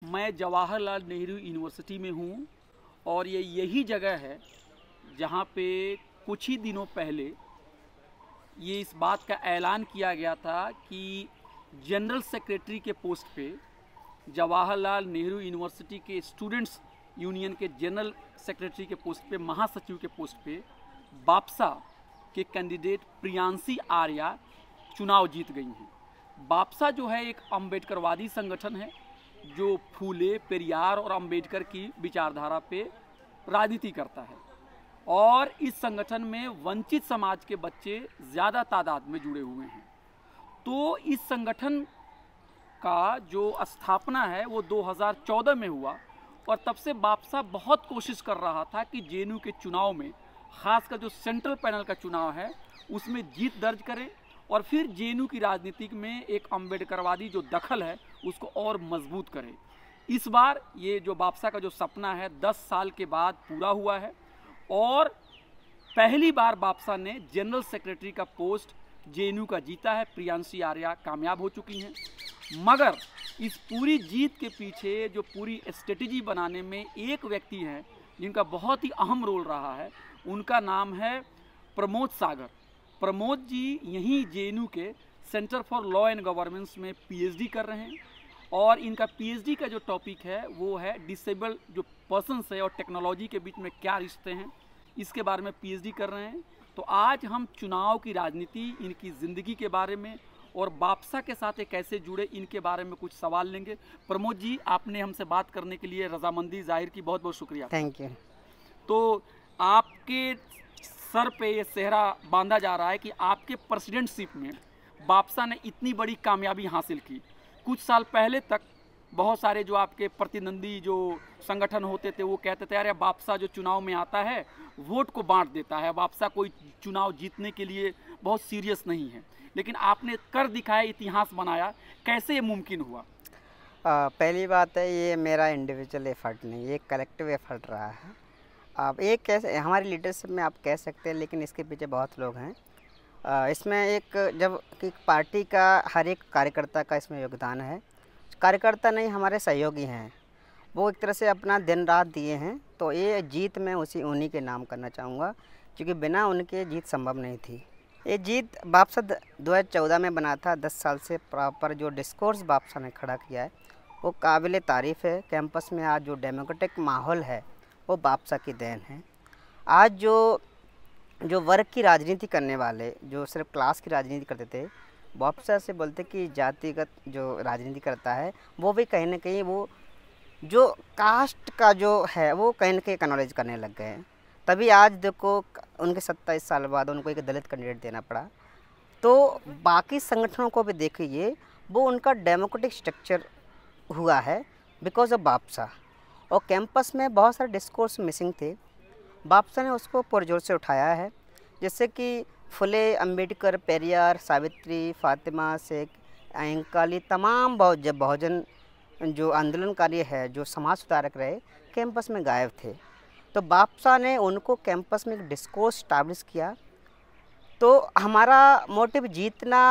मैं जवाहरलाल नेहरू यूनिवर्सिटी में हूँ और ये यही जगह है जहाँ पे कुछ ही दिनों पहले ये इस बात का ऐलान किया गया था कि जनरल सेक्रेटरी के पोस्ट पे जवाहरलाल नेहरू यूनिवर्सिटी के स्टूडेंट्स यूनियन के जनरल सेक्रेटरी के पोस्ट पे, महासचिव के पोस्ट पे बापसा के कैंडिडेट प्रियांशी आर्या चुनाव जीत गई हैं। बापसा जो है एक अम्बेडकरवादी संगठन है जो फूले, पेरियार और अम्बेडकर की विचारधारा पे राजनीति करता है और इस संगठन में वंचित समाज के बच्चे ज़्यादा तादाद में जुड़े हुए हैं। तो इस संगठन का जो स्थापना है वो 2014 में हुआ और तब से बापसा बहुत कोशिश कर रहा था कि जेएनयू के चुनाव में, खासकर जो सेंट्रल पैनल का चुनाव है उसमें जीत दर्ज करे और फिर जेएनयू की राजनीति में एक अम्बेडकरवादी जो दखल है उसको और मजबूत करे। इस बार ये जो बापसा का जो सपना है 10 साल के बाद पूरा हुआ है और पहली बार बापसा ने जनरल सेक्रेटरी का पोस्ट जेएनयू का जीता है। प्रियांशी आर्या कामयाब हो चुकी हैं, मगर इस पूरी जीत के पीछे जो पूरी स्ट्रेटेजी बनाने में एक व्यक्ति हैं जिनका बहुत ही अहम रोल रहा है, उनका नाम है प्रमोद सागर। प्रमोद जी यहीं जेएनयू के centre for law and governance में पीएचडी कर रहे हैं और इनका पीएचडी का जो टॉपिक है वो है डिसेबल जो पर्सन्स है और टेक्नोलॉजी के बीच में क्या रिश्ते हैं, इसके बारे में पीएचडी कर रहे हैं। तो आज हम चुनाव की राजनीति, इनकी ज़िंदगी के बारे में और बापसा के साथ ये कैसे जुड़े इनके बारे में कुछ सवाल लेंगे। प्रमोद जी, आपने हमसे बात करने के लिए रजामंदी जाहिर की, बहुत बहुत शुक्रिया। Thank you. तो आपके सर पे ये सेहरा बांधा जा रहा है कि आपके प्रेसिडेंटशिप में बापसा ने इतनी बड़ी कामयाबी हासिल की। कुछ साल पहले तक बहुत सारे जो आपके प्रतिद्वंदी जो संगठन होते थे वो कहते थे अरे बापसा जो चुनाव में आता है वोट को बांट देता है, बापसा कोई चुनाव जीतने के लिए बहुत सीरियस नहीं है, लेकिन आपने कर दिखाया, इतिहास बनाया। कैसे ये मुमकिन हुआ? पहली बात है, ये मेरा इंडिविजुअल एफर्ट नहीं, ये कलेक्टिव एफर्ट रहा है। आप एक कैसे हमारी लीडरशिप में आप कह सकते हैं, लेकिन इसके पीछे बहुत लोग हैं। इसमें जब कि पार्टी का हर एक कार्यकर्ता का इसमें योगदान है। कार्यकर्ता नहीं, हमारे सहयोगी हैं, वो एक तरह से अपना दिन रात दिए हैं। तो ये जीत मैं उन्हीं के नाम करना चाहूँगा, क्योंकि बिना उनके जीत संभव नहीं थी। ये जीत बापसा 2014 में बना था। 10 साल से प्रॉपर जो डिस्कोर्स बापसा ने खड़ा किया है वो काबिल तारीफ़ है। कैंपस में आज जो डेमोक्रेटिक माहौल है वो बापसा की देन है। आज जो वर्ग की राजनीति करने वाले, जो सिर्फ क्लास की राजनीति करते थे, बापसा से बोलते कि जातिगत जो राजनीति करता है वो भी कहीं ना कहीं वो जो कास्ट का जो है वो कहीं ना कहीं एक्नॉलेज करने लग गए हैं। तभी आज देखो उनके 27 साल बाद उनको एक दलित कैंडिडेट देना पड़ा। तो बाकी संगठनों को भी देखिए, वो उनका डेमोक्रेटिक स्ट्रक्चर हुआ है बिकॉज ऑफ बापसा। और कैंपस में बहुत सारे डिस्कोर्स मिसिंग थे, बापसा ने उसको पुरजोर से उठाया है। जैसे कि फुले, अम्बेडकर, पेरियार, सावित्री, फातिमा, शेख, अयंकाली, तमाम बहुजन जो आंदोलनकारी है, जो समाज सुधारक रहे, कैंपस में गायब थे। तो बापसा ने उनको कैंपस में एक डिस्कोर्स स्टैब्लिश किया। तो हमारा मोटिव जीतना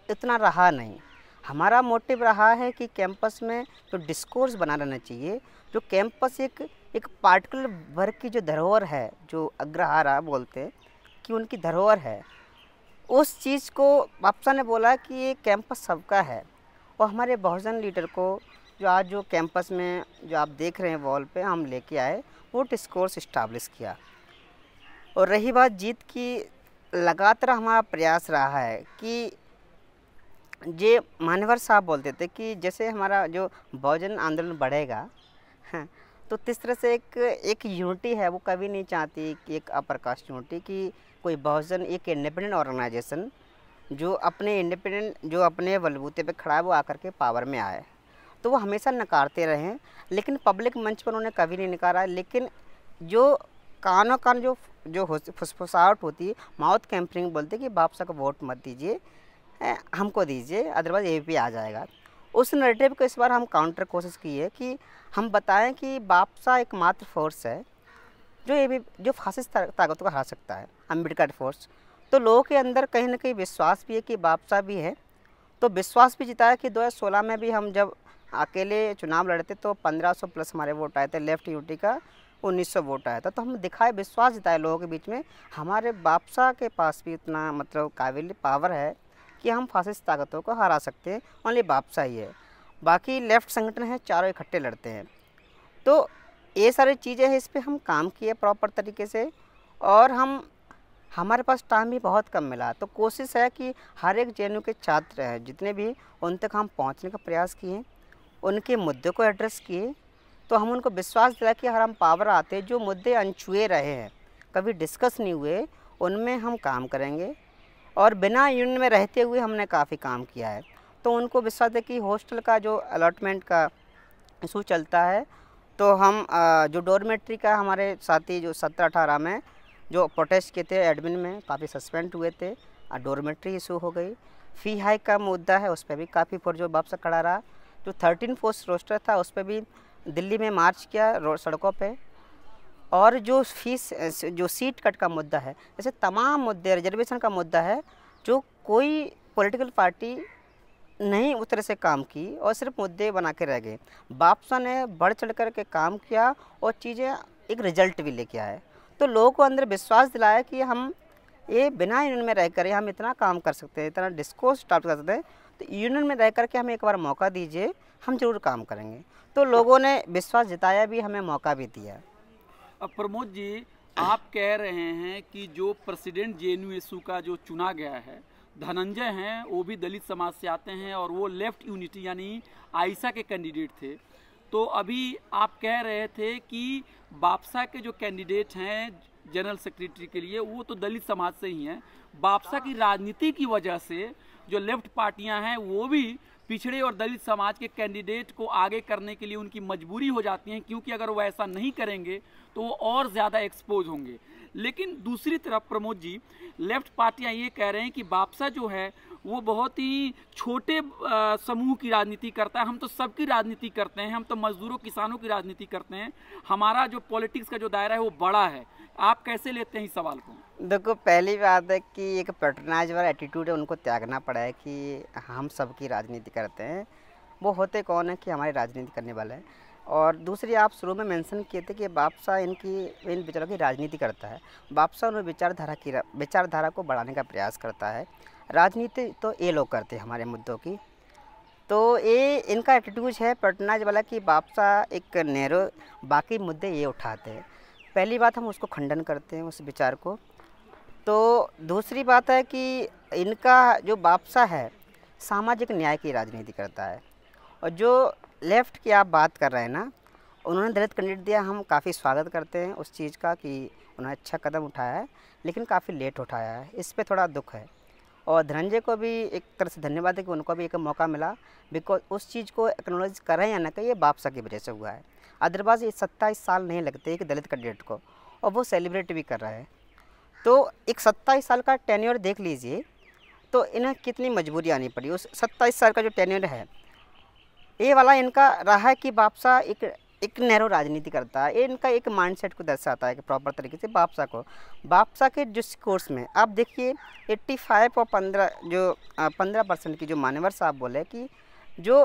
इतना रहा नहीं, हमारा मोटिव रहा है कि कैंपस में जो डिस्कोर्स बना रहना चाहिए। जो कैंपस एक पार्टिकुलर वर्ग की जो धरोहर है, जो अग्रहारा बोलते हैं कि उनकी धरोहर है, उस चीज़ को बापसा ने बोला कि ये कैंपस सबका है। और हमारे बहुजन लीडर को जो आज जो कैंपस में जो आप देख रहे हैं वॉल पे हम लेके आए, वो डिस्कोर्स इस्टाब्लिश किया। और रही बात जीत की, लगातार हमारा प्रयास रहा है कि जे मान्यवर साहब बोलते थे कि जैसे हमारा जो बहुजन आंदोलन बढ़ेगा, हाँ, तो किस तरह से एक यूनिटी है, वो कभी नहीं चाहती कि एक अपर कास्ट यूनिटी की कोई बहुजन एक इंडिपेंडेंट ऑर्गेनाइजेशन जो अपने बलबूते पे खड़ा है वो आकर के पावर में आए। तो वो हमेशा नकारते रहे हैं, लेकिन पब्लिक मंच पर उन्होंने कभी नहीं नकारा। लेकिन जो कानों कान जो फुसफुसाहट होती है, माउथ कैंपरिंग बोलते कि बापसा को वोट मत दीजिए, हमको दीजिए, अदरवाइज एबीपी आ जाएगा। उस नैरेटिव को इस बार हम काउंटर कोशिश की है कि हम बताएं कि बापसा एकमात्र फोर्स है जो फासिस्ट ताकतों को हरा सकता है, अम्बेडकर फोर्स। तो लोगों के अंदर कहीं ना कहीं विश्वास भी है कि बापसा भी है। तो विश्वास भी जिताया कि 2016 में भी हम जब अकेले चुनाव लड़े थे तो 1500 प्लस हमारे वोट आए थे, लेफ्ट यूटी का 1900 वोट आया था। तो हम दिखाए, विश्वास जताए लोगों के बीच में, हमारे बापसा के पास भी इतना मतलब काबिल पावर है कि हम फासिस्ट ताकतों को हरा सकते हैं। ओनली बापसा ही है, बाकी लेफ्ट संगठन है चारों इकट्ठे लड़ते हैं। तो ये सारी चीज़ें हैं, इस पर हम काम किए प्रॉपर तरीके से, और हमारे पास टाइम भी बहुत कम मिला। तो कोशिश है कि हर एक जेएनयू के छात्र हैं जितने भी, उन तक हम पहुंचने का प्रयास किए, उनके मुद्दों को एड्रेस किए। तो हम उनको विश्वास दिलाया कि अगर हम पावर आते, जो मुद्दे अनछुए रहे हैं, कभी डिस्कस नहीं हुए, उनमें हम काम करेंगे। और बिना यूनियन में रहते हुए हमने काफ़ी काम किया है। तो उनको विश्वास है कि हॉस्टल का जो अलॉटमेंट का इशू चलता है, तो हम जो डॉर्मेट्री का हमारे साथी जो 17-18 में जो प्रोटेस्ट किए थे, एडमिन में काफ़ी सस्पेंड हुए थे, डॉर्मेट्री इशू हो गई। फ़ी हाइक का मुद्दा है, उस पर भी काफ़ी पुरजोर वापस खड़ा रहा। जो 13 पोस्ट रोस्टर था, उस पर भी दिल्ली में मार्च किया सड़कों पे। और जो जो सीट कट का मुद्दा है, ऐसे तमाम मुद्दे, रिजर्वेशन का मुद्दा है, जो कोई पॉलिटिकल पार्टी नहीं उस तरह से काम की और सिर्फ मुद्दे बना के रह गए। बापसा ने बढ़ चढ़ कर के काम किया और चीज़ें एक रिजल्ट भी लेके आए। तो लोगों को अंदर विश्वास दिलाया कि हम ये बिना यूनियन में रहकर हम इतना काम कर सकते हैं, इतना डिस्कोर्स स्टार्ट कर सकते हैं। तो यूनियन में रह कर के हमें एक बार मौका दीजिए, हम जरूर काम करेंगे। तो लोगों ने विश्वास जताया भी, हमें मौका भी दिया। अब प्रमोद जी, आप कह रहे हैं कि जो प्रेसिडेंट जेएनयू का जो चुना गया है, धनंजय हैं, वो भी दलित समाज से आते हैं और वो लेफ्ट यूनिटी यानी आइसा के कैंडिडेट थे। तो अभी आप कह रहे थे कि बापसा के जो कैंडिडेट हैं जनरल सेक्रेटरी के लिए, वो तो दलित समाज से ही हैं। बापसा की राजनीति की वजह से जो लेफ्ट पार्टियां हैं वो भी पिछड़े और दलित समाज के कैंडिडेट को आगे करने के लिए उनकी मजबूरी हो जाती है, क्योंकि अगर वो ऐसा नहीं करेंगे तो वो और ज़्यादा एक्सपोज होंगे। लेकिन दूसरी तरफ प्रमोद जी, लेफ्ट पार्टियां ये कह रहे हैं कि बापसा जो है वो बहुत ही छोटे समूह की राजनीति करता है, हम तो सबकी राजनीति करते हैं, हम तो मजदूरों किसानों की राजनीति करते हैं, हमारा जो पॉलिटिक्स का जो दायरा है वो बड़ा है। आप कैसे लेते हैं इस सवाल को? देखो, पहली बात है कि एक पैटर्नाइज वाला एटीट्यूड है, उनको त्यागना पड़ा है कि हम सबकी राजनीति करते हैं। वो होते कौन है कि हमारी राजनीति करने वाले हैं। और दूसरी, आप शुरू में मेंशन किए थे कि बापसा इन विचारों की राजनीति करता है। बापसा उन विचारधारा को बढ़ाने का प्रयास करता है। राजनीति तो ये लोग करते हैं हमारे मुद्दों की। तो ये इनका एटीट्यूड है पैटर्नाइज वाला कि बापसा एक नैरो, बाकी मुद्दे ये उठाते हैं। पहली बात, हम उसको खंडन करते हैं उस विचार को। तो दूसरी बात है कि इनका जो बापसा है सामाजिक न्याय की राजनीति करता है। और जो लेफ़्ट की आप बात कर रहे हैं ना, उन्होंने दलित कैंडिडेट दिया, हम काफ़ी स्वागत करते हैं उस चीज़ का कि उन्होंने अच्छा कदम उठाया है, लेकिन काफ़ी लेट उठाया है, इस पे थोड़ा दुख है। और धनंजय को भी एक तरह से धन्यवाद है कि उनको भी एक मौका मिला, बिकॉज उस चीज़ को एक्नॉलेज करें या ना करें, ये बापसा की वजह से हुआ है। अदरवाइज ये 27 साल नहीं लगते एक दलित कैंडिडेट को, और वो सेलिब्रेट भी कर रहा है। तो एक 27 साल का टेन्योर देख लीजिए, तो इन्हें कितनी मजबूरी आनी पड़ी। उस 27 साल का जो टेन्योर है, ये वाला इनका रहा है कि बापसा एक नैरो राजनीति करता है। ये इनका एक माइंडसेट को दर्शाता है कि प्रॉपर तरीके से बापसा के डिस्कोर्स में आप देखिए 85 और 15% की जो मान्यवर साहब बोले कि जो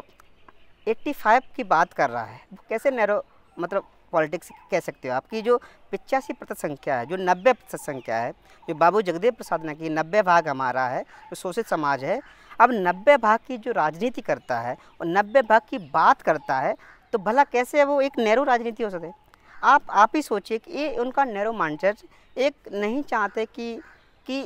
85 की बात कर रहा है, वो कैसे नैरो मतलब पॉलिटिक्स कह सकते हो आपकी जो 85% संख्या है, जो 90% संख्या है, जो बाबू जगदेव प्रसाद ने की 90 भाग हमारा है, जो शोषित समाज है, अब 90 भाग की जो राजनीति करता है और 90 भाग की बात करता है, तो भला कैसे वो एक नैरो राजनीति हो सकती है? आप ही सोचिए कि ये उनका नैरो माइंडसेट, एक नहीं चाहते कि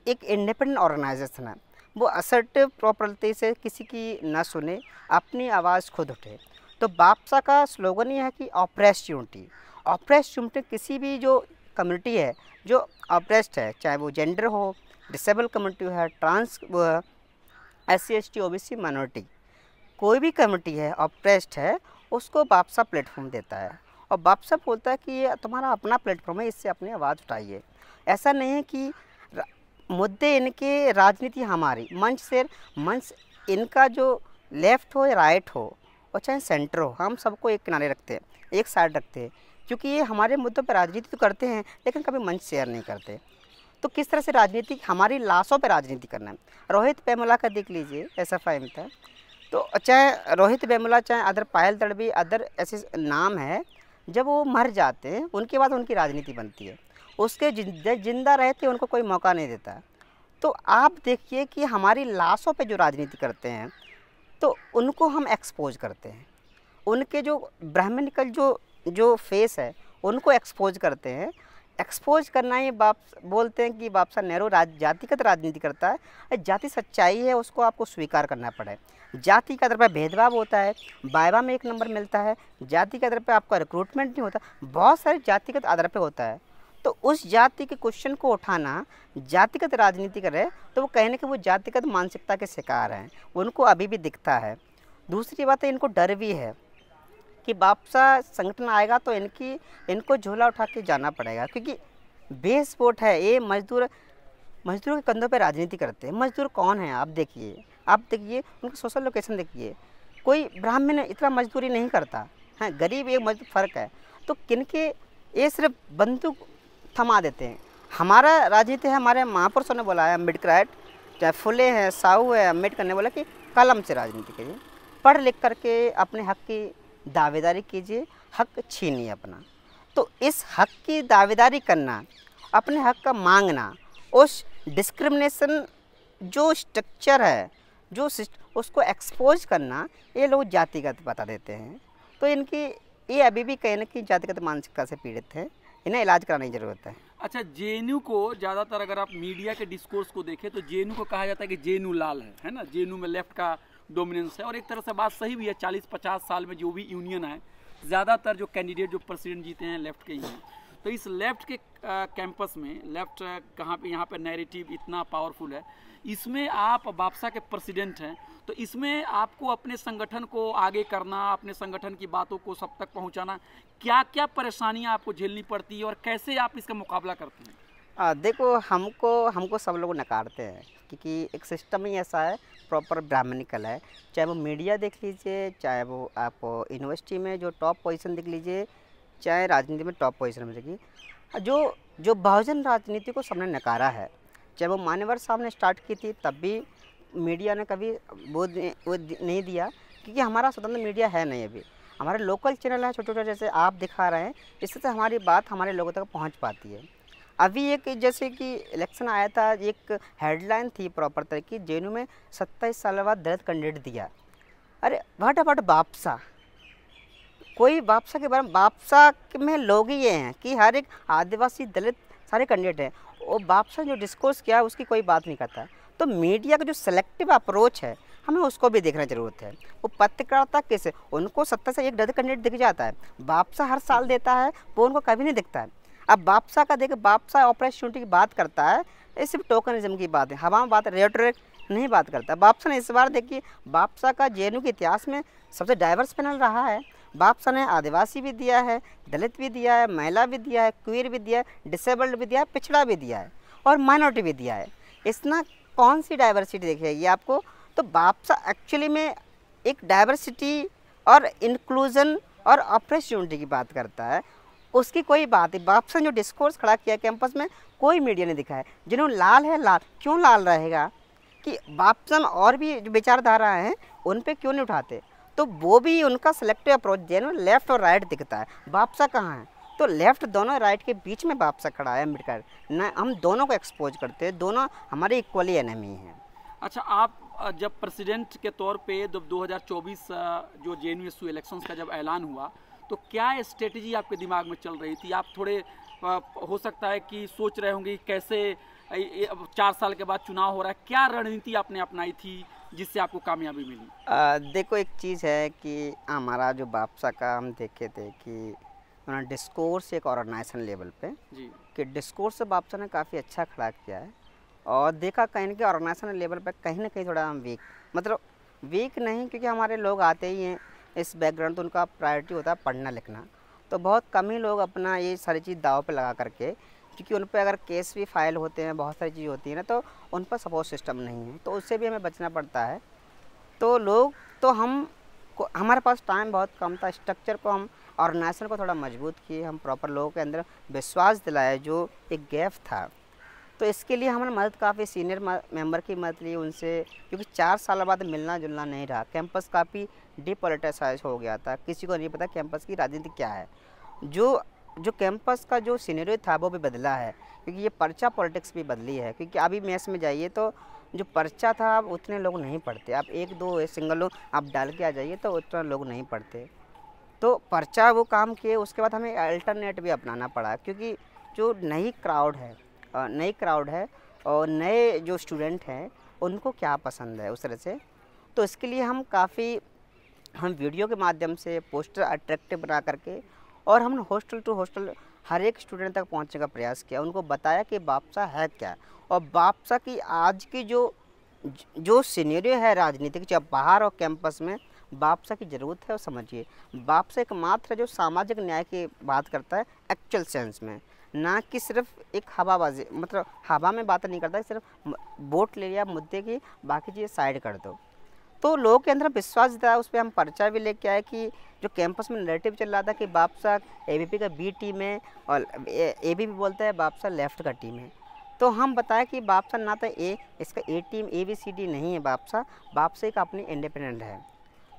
एक इंडिपेंडेंट ऑर्गेनाइजेशन है, वो असर्टिव प्रॉपर्टी से किसी की न सुने, अपनी आवाज़ खुद उठे। तो बापसा का स्लोगन ये है कि ऑप्रेस्ड यूनिटी किसी भी जो कम्युनिटी है जो ऑप्रेस्ड है, चाहे वो जेंडर हो, डिसेबल कम्युनिटी है, trans SC ST OBC minority, कोई भी कम्युनिटी है ऑप्रेस्ड है, उसको बापसा प्लेटफॉर्म देता है। और बापसा बोलता है कि ये तुम्हारा अपना प्लेटफॉर्म है, इससे अपनी आवाज़ उठाइए। ऐसा नहीं है कि मुद्दे इनके, राजनीति हमारी, मंच इनका जो लेफ़्ट हो या राइट हो और चाहे सेंटर हो, हम सबको एक किनारे रखते हैं, एक साइड रखते हैं, क्योंकि ये हमारे मुद्दों पर राजनीति तो करते हैं लेकिन कभी मंच शेयर नहीं करते। तो किस तरह से राजनीति, हमारी लाशों पर राजनीति करना है। रोहित वेमुला का देख लीजिए, SFI में था, तो चाहे रोहित वेमुला, चाहे अदर पायल तड़वी, अदर ऐसे नाम है, जब वो मर जाते हैं उनके बाद उनकी राजनीति बनती है। उसके जिंदा रहते उनको कोई मौका नहीं देता। तो आप देखिए कि हमारी लाशों पे जो राजनीति करते हैं तो उनको हम एक्सपोज करते हैं, उनके जो ब्राह्मणिकल जो फेस है उनको एक्सपोज करते हैं। एक्सपोज करना ही बाप बोलते हैं कि बाप साहब नेहरू जातिगत राजनीति करता है। जाति सच्चाई है, उसको आपको स्वीकार करना पड़े। जाति के आधार पर भेदभाव होता है, वाइवा में 1 नंबर मिलता है, जाति के आधार पर आपका रिक्रूटमेंट नहीं होता, बहुत सारे जातिगत आधार पर होता है। तो उस जाति के क्वेश्चन को उठाना, जातिगत राजनीति करे तो वो कहने कि वो जातिगत मानसिकता के शिकार हैं, उनको अभी भी दिखता है। दूसरी बात है, इनको डर भी है कि वापसा संगठन आएगा तो इनको झोला उठा के जाना पड़ेगा, क्योंकि बेस वोट है। ये मजदूरों के कंधों पे राजनीति करते हैं। मजदूर कौन है आप देखिए, उनका सोशल लोकेशन देखिए। कोई ब्राह्मण इतना मजदूरी नहीं करता है, गरीब एक मजदूर फ़र्क है। तो किनके ये सिर्फ बंदूक थमा देते हैं। हमारा राजनीति है, हमारे महापुरुषों ने बोला है, अम्बेडकर चाहे फुले हैं, साहू है, अम्बेडकर ने बोला कि कलम से राजनीति करिए, पढ़ लिख करके अपने हक की दावेदारी कीजिए, हक छीनिए अपना। तो इस हक की दावेदारी करना, अपने हक का मांगना, उस डिस्क्रिमिनेशन जो स्ट्रक्चर है उसको एक्सपोज करना, ये लोग जातिगत बता देते हैं। तो ये अभी भी कहीं ना कहीं जातिगत मानसिकता से पीड़ित है, इन्हें इलाज कराने की ज़रूरत है। अच्छा, जेएनयू को ज़्यादातर अगर आप मीडिया के डिस्कोर्स को देखें तो जेएनयू को कहा जाता है कि जेएनयू लाल है ना, जेएनयू में लेफ्ट का डोमिनेंस है। और एक तरह से बात सही भी है, 40-50 साल में जो भी यूनियन है, ज़्यादातर जो कैंडिडेट जो प्रेसिडेंट जीते हैं लेफ्ट के ही हैं। तो इस लेफ्ट के कैंपस में लेफ्ट कहाँ पे यहाँ पे नैरेटिव इतना पावरफुल है, इसमें आप बापसा के प्रेसिडेंट हैं, तो इसमें आपको अपने संगठन को आगे करना, अपने संगठन की बातों को सब तक पहुँचाना, क्या क्या परेशानियाँ आपको झेलनी पड़ती है और कैसे आप इसका मुकाबला करते हैं? देखो, हमको सब लोग नकारते हैं, क्योंकि एक सिस्टम ही ऐसा है, प्रॉपर ब्राह्मणिकल है। चाहे वो मीडिया देख लीजिए, चाहे वो आप यूनिवर्सिटी में जो टॉप पोजीशन देख लीजिए, चाहे राजनीति में टॉप पोजीशन में देखिए, जो बहुजन राजनीति को सबने नकारा है। चाहे वो मान्यवर साहब ने स्टार्ट की थी, तब भी मीडिया ने कभी वो नहीं दिया, क्योंकि हमारा स्वतंत्र मीडिया है नहीं। अभी हमारे लोकल चैनल है छोटे छोटे, जैसे आप दिखा रहे हैं, इससे हमारी बात हमारे लोगों तक पहुंच पाती है। अभी एक जैसे कि इलेक्शन आया था, एक हेडलाइन थी प्रॉपर तरह की, जेएनयू में 27 साल बाद दलित कैंडिडेट दिया। अरे व्हाट अबाउट बापसा? कोई बापसा के बारे में, बापसा में लोग ही ये हैं कि हर एक आदिवासी दलित सारे कैंडिडेट हैं, और बापसा जो डिस्कोर्स किया उसकी कोई बात नहीं करता। तो मीडिया का जो सेलेक्टिव अप्रोच है, हमें उसको भी देखना ज़रूरत है। वो पत्रकारिता कैसे, उनको 70 से एक दलित कैंडिडेट दिख जाता है, बापसा हर साल देता है, वो उनको कभी नहीं दिखता है। अब बापसा का देखे, बापसा अपॉर्चुनिटी की बात करता है, ये सिर्फ टोकनिज्म की बात है, हवा में बात, रेटोरिक नहीं बात करता। बापसा ने इस बार देखिए, बापसा का जेएनयू के इतिहास में सबसे डाइवर्स पैनल रहा है। बापसा ने आदिवासी भी दिया है, दलित भी दिया है, महिला भी दिया है, क्वीर भी दिया है, डिसेबल्ड भी दिया है, पिछड़ा भी दिया है, और माइनॉरिटी भी दिया है। इसना कौन सी डाइवर्सिटी दिखेगी आपको? तो बापसा एक्चुअली में एक डाइवर्सिटी और इंक्लूजन और अपॉर्चुनिटी की बात करता है, उसकी कोई बात नहीं। बापसा ने जो डिस्कोर्स खड़ा किया कैंपस में, कोई मीडिया ने दिखाया। जिन्होंने लाल है, लाल क्यों लाल रहेगा कि बापसा में और भी जो विचारधारा हैं उन पे क्यों नहीं उठाते? तो वो भी उनका सेलेक्टिव अप्रोच, जेन्युइन लेफ्ट और राइट दिखता है। बापसा कहाँ है? तो लेफ्ट दोनों राइट के बीच में बापसा खड़ा है, अम्बेडकर न, हम दोनों को एक्सपोज करते हैं, दोनों हमारे इक्वली एनिमी हैं। अच्छा, आप जब प्रेसिडेंट के तौर पे जब 2024 जो जेएनयू इलेक्शंस का जब ऐलान हुआ, तो क्या स्ट्रेटजी आपके दिमाग में चल रही थी? आप थोड़े हो सकता है कि सोच रहे होंगे कैसे 4 साल के बाद चुनाव हो रहा है, क्या रणनीति आपने अपनाई थी जिससे आपको कामयाबी मिली? देखो, एक चीज़ है कि हमारा जो बापसा का हम देखे थे कि उन्होंने डिस्कोर्स एक ऑर्गेनाइजेशन लेवल पे जी, कि डिस्कोर्स से बापसा ने काफ़ी अच्छा खड़ा किया है, और देखा कहीं कि ऑर्गेनाइजेशन लेवल पे कहीं ना कहीं थोड़ा हम वीक, मतलब वीक नहीं, क्योंकि हमारे लोग आते ही हैं इस बैकग्राउंड, तो उनका प्रायोरिटी होता है पढ़ना लिखना। तो बहुत कम ही लोग अपना ये सारी चीज़ दाव पे लगा करके, क्योंकि उन पर अगर केस भी फाइल होते हैं, बहुत सारी चीज़ होती है ना, तो उन पर सपोर्ट सिस्टम नहीं है, तो उससे भी हमें बचना पड़ता है। तो लोग तो हमारे पास टाइम बहुत कम था, स्ट्रक्चर को हम ऑर्गेनाइजेशन को थोड़ा मजबूत किए, हम प्रॉपर लोगों के अंदर विश्वास दिलाए, जो एक गैप था तो इसके लिए हमने मदद काफ़ी सीनियर मेंबर की मदद ली उनसे, क्योंकि 4 साल बाद मिलना जुलना नहीं रहा। कैंपस काफ़ी डिपॉलिटिसाइज हो गया था, किसी को नहीं पता कैंपस की राजनीति क्या है। जो जो कैंपस का जो सिनेरियो था वो भी बदला है, क्योंकि ये पर्चा पॉलिटिक्स भी बदली है। क्योंकि अभी मेस में जाइए तो जो पर्चा था अब उतने लोग नहीं पढ़ते, आप 1-2 सिंगल लोग आप डाल के आ जाइए तो उतना लोग नहीं पढ़ते। तो पर्चा वो काम किए, उसके बाद हमें अल्टरनेट भी अपनाना पड़ा, क्योंकि जो नई क्राउड है और नए जो स्टूडेंट हैं उनको क्या पसंद है उस तरह से। तो इसके लिए हम वीडियो के माध्यम से पोस्टर अट्रैक्टिव बना करके और हमने हॉस्टल टू हॉस्टल हर एक स्टूडेंट तक पहुंचने का प्रयास किया, उनको बताया कि बापसा है क्या, और बापसा की आज की जो सिनेरियो है राजनीतिक, चाहे बाहर और कैंपस में, बापसा की ज़रूरत है। और समझिए, बापसा एकमात्र जो सामाजिक न्याय की बात करता है एक्चुअल सेंस में, ना कि सिर्फ एक हवाबाजी, मतलब हवा में बात नहीं करता, सिर्फ वोट ले लिया मुद्दे की, बाकी चीज़ें साइड कर दो। तो लोगों के अंदर विश्वास था, उस पर हम पर्चा भी लेके आए कि जो कैंपस में नैरेटिव चल रहा था कि बापसा एबीपी का बी टीम है और एबीपी बोलता है बापसा लेफ्ट का टीम है। तो हम बताया कि बापसा ना तो इसका ए टीम ABCD नहीं है, बापसा एक अपनी इंडिपेंडेंट है।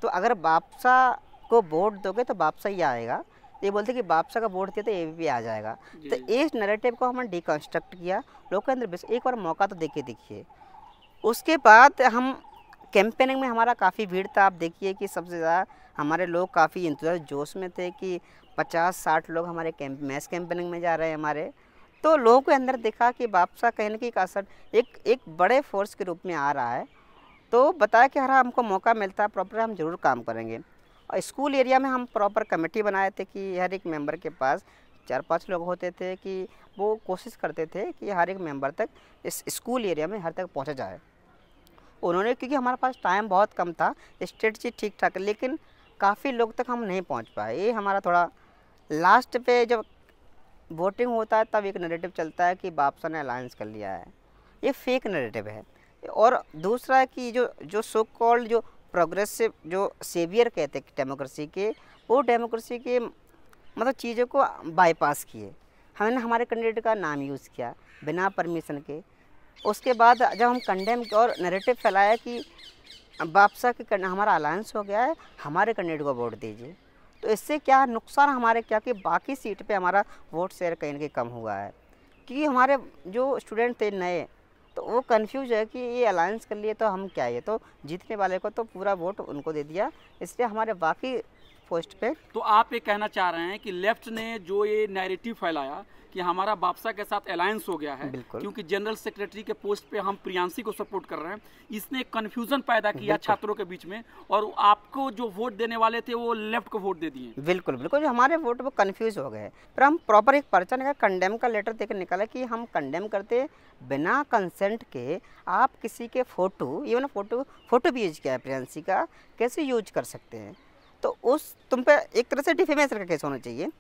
तो अगर बापसा को वोट दोगे तो बापसा ही आएगा। तो ये बोलते कि बापसा का वोट दिया तो ABP आ जाएगा। तो इस नैरेटिव को हमने डिकन्स्ट्रक्ट किया, लोगों के अंदर एक बार मौका तो देखिए। उसके बाद हम कैंपेनिंग में हमारा काफ़ी भीड़ था। आप देखिए कि सबसे ज़्यादा हमारे लोग काफ़ी इंतज़ार जोश में थे कि 50-60 लोग हमारे मैस कैंपेनिंग में जा रहे हैं हमारे। तो लोगों के अंदर देखा कि बापसा कहीं ना कहीं एक असर एक बड़े फोर्स के रूप में आ रहा है। तो बताया कि हर हमको मौका मिलता है प्रॉपर हम ज़रूर काम करेंगे। और स्कूल एरिया में हम प्रॉपर कमेटी बनाए थे कि हर एक मेंबर के पास 4-5 लोग होते थे कि वो कोशिश करते थे कि हर एक मेंबर तक इस स्कूल एरिया में हर तक पहुंचा जाए। उन्होंने, क्योंकि हमारे पास टाइम बहुत कम था, स्ट्रेटजी ठीक ठाक, लेकिन काफ़ी लोग तक हम नहीं पहुंच पाए। ये हमारा थोड़ा लास्ट पे जब वोटिंग होता है तब एक नैरेटिव चलता है कि बापसा ने अलायंस कर लिया है, ये फेक नैरेटिव है। और दूसरा है कि जो सो कॉल्ड जो प्रोग्रेसिव जो सेवियर कहते हैं डेमोक्रेसी के, वो डेमोक्रेसी के मतलब चीज़ों को बाईपास किए। हमने हमारे कैंडिडेट का नाम यूज़ किया बिना परमिशन के। उसके बाद जब हम कंडेम और नैरेटिव फैलाया कि बापसा के हमारा अलायंस हो गया है, हमारे कैंडिडेट को वोट दीजिए, तो इससे क्या नुकसान हमारे क्या कि बाकी सीट पे हमारा वोट शेयर कहीं ना कहीं कम हुआ है। क्योंकि हमारे जो स्टूडेंट थे नए, तो वो कंफ्यूज है कि ये अलायंस कर लिए तो हम क्या, ये तो जीतने वाले को तो पूरा वोट उनको दे दिया, इसलिए हमारे बाकी पोस्ट पे। तो आप ये कहना चाह रहे हैं कि लेफ्ट ने जो ये नैरेटिव फैलाया कि हमारा बापसा के साथ अलायंस हो गया है क्योंकि जनरल सेक्रेटरी के पोस्ट पे हम प्रियांशी को सपोर्ट कर रहे हैं, इसने कन्फ्यूजन पैदा किया छात्रों के बीच में, और आपको जो वोट देने वाले थे वो लेफ्ट को वोट दे दिए। बिल्कुल बिल्कुल, जो हमारे वोट वो कन्फ्यूज हो गए। पर हम प्रॉपर एक पर्चा निकाला, कंडेम का लेटर देकर निकाला कि हम कंडेम करते बिना कंसेंट के आप किसी के फोटो, इवन फोटो भी यूज किया है प्रियांशी का, कैसे यूज कर सकते हैं। तो तुम पे एक तरह से डिफेमेशन का केस होना चाहिए।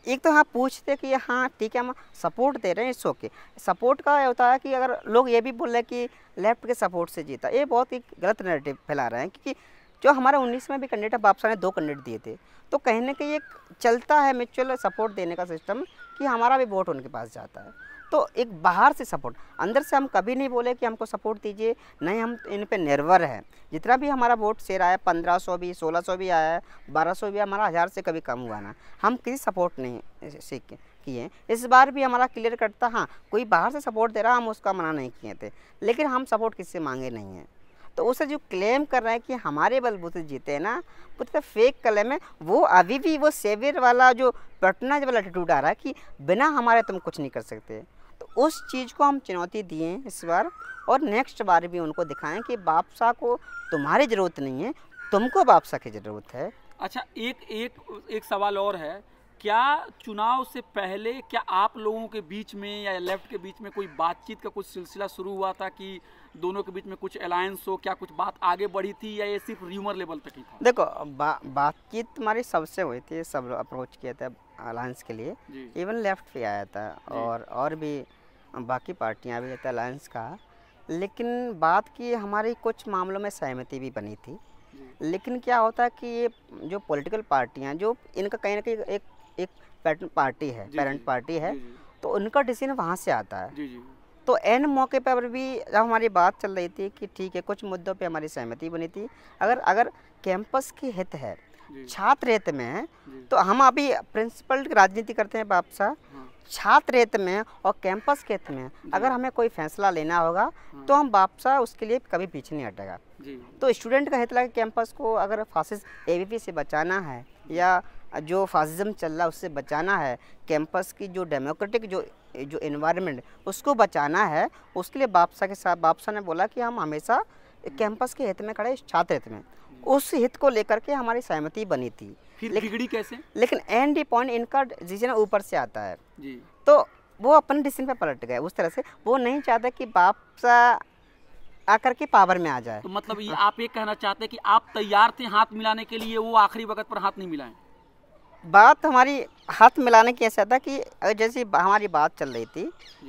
एक तो हाँ पूछते कि हाँ ठीक है हम सपोर्ट दे रहे हैं, इट्स ओके। सपोर्ट का होता है कि अगर लोग ये भी बोल रहे हैं कि लेफ्ट के सपोर्ट से जीता, ये बहुत ही गलत नैरेटिव फैला रहे हैं। क्योंकि जो हमारा 19 में भी कैंडिडेट बापसा ने 2 कैंडिडेट दिए थे, तो कहीं ना कहीं एक चलता है म्यूचुअल सपोर्ट देने का सिस्टम कि हमारा भी वोट उनके पास जाता है। तो एक बाहर से सपोर्ट, अंदर से हम कभी नहीं बोले कि हमको सपोर्ट दीजिए, नहीं, हम इन पे निर्भर है। जितना भी हमारा वोट शेयर आया, 1500 भी, 1600 भी आया है, 1200 भी, हमारा 1000 से कभी कम हुआ ना, हम किसी सपोर्ट नहीं से किए। इस बार भी हमारा क्लियर कटता, हाँ कोई बाहर से सपोर्ट दे रहा, हम उसका मना नहीं किए थे, लेकिन हम सपोर्ट किससे मांगे नहीं हैं। तो उसे जो क्लेम कर रहे हैं कि हमारे बलबूते जीते हैं ना, वो तो फेक क्लेम है। वो अभी भी वो सेवियर वाला जो पैटर्नाइज वाला एटीट्यूड आ रहा है कि बिना हमारे तुम कुछ नहीं कर सकते। तो उस चीज़ को हम चुनौती दिए इस बार, और नेक्स्ट बार भी उनको दिखाएं कि बापसा को तुम्हारी ज़रूरत नहीं है, तुमको बापसा की ज़रूरत है। अच्छा, एक सवाल और है, क्या चुनाव से पहले क्या आप लोगों के बीच में या लेफ्ट के बीच में कोई बातचीत का कुछ सिलसिला शुरू हुआ था कि दोनों के बीच में कुछ अलायंस हो, क्या कुछ बात आगे बढ़ी थी या ये सिर्फ र्यूमर लेवल तक ही था? देखो बातचीत हमारी सबसे हुई थी, सब अप्रोच किया था अलायंस के लिए, इवन लेफ्ट भी आया था और भी बाकी पार्टियां भी थे अलायंस का। लेकिन बात की हमारी कुछ मामलों में सहमति भी बनी थी। लेकिन क्या होता है कि ये जो पॉलिटिकल पार्टियां, जो इनका कहीं ना कहीं एक पेरेंट पार्टी है, तो उनका डिसीजन वहाँ से आता है। तो एन मौके पर भी जब हमारी बात चल रही थी कि ठीक है, कुछ मुद्दों पे हमारी सहमति बनी थी। अगर अगर कैंपस की हित है, छात्र हित में है, तो हम अभी प्रिंसिपल की राजनीति करते हैं बाप साहब, छात्र हित में और कैंपस के हित में अगर हमें कोई फैसला लेना होगा तो हम बाप साहब उसके लिए कभी पीछे नहीं हटेगा। तो स्टूडेंट का हित लगा कैंपस को अगर फासिस्ट एबीवी से बचाना है या जो फासिज्म चल रहा है उससे बचाना है, कैंपस की जो डेमोक्रेटिक जो एनवायरनमेंट उसको बचाना है, उसके लिए बाप साहब के साथ बाप साहब ने बोला कि हम हमेशा कैंपस के हित में खड़े, छात्र हित में। उस हित को लेकर के हमारी सहमति बनी थी। फिर बिगड़ी कैसे? लेकिन एंड पॉइंट इनका डिसीजन ऊपर से आता है जी। तो वो अपने डिसीजन पे पलट गए। उस तरह से वो नहीं चाहता कि बाप साहब आकर के पावर में आ जाए। तो मतलब ये आप ये कहना चाहते हैं कि आप तैयार थे हाथ मिलाने के लिए, वो आखिरी वक्त पर हाथ नहीं मिलाएं? बात हमारी हाथ मिलाने की ऐसा था कि जैसे हमारी बात चल रही थी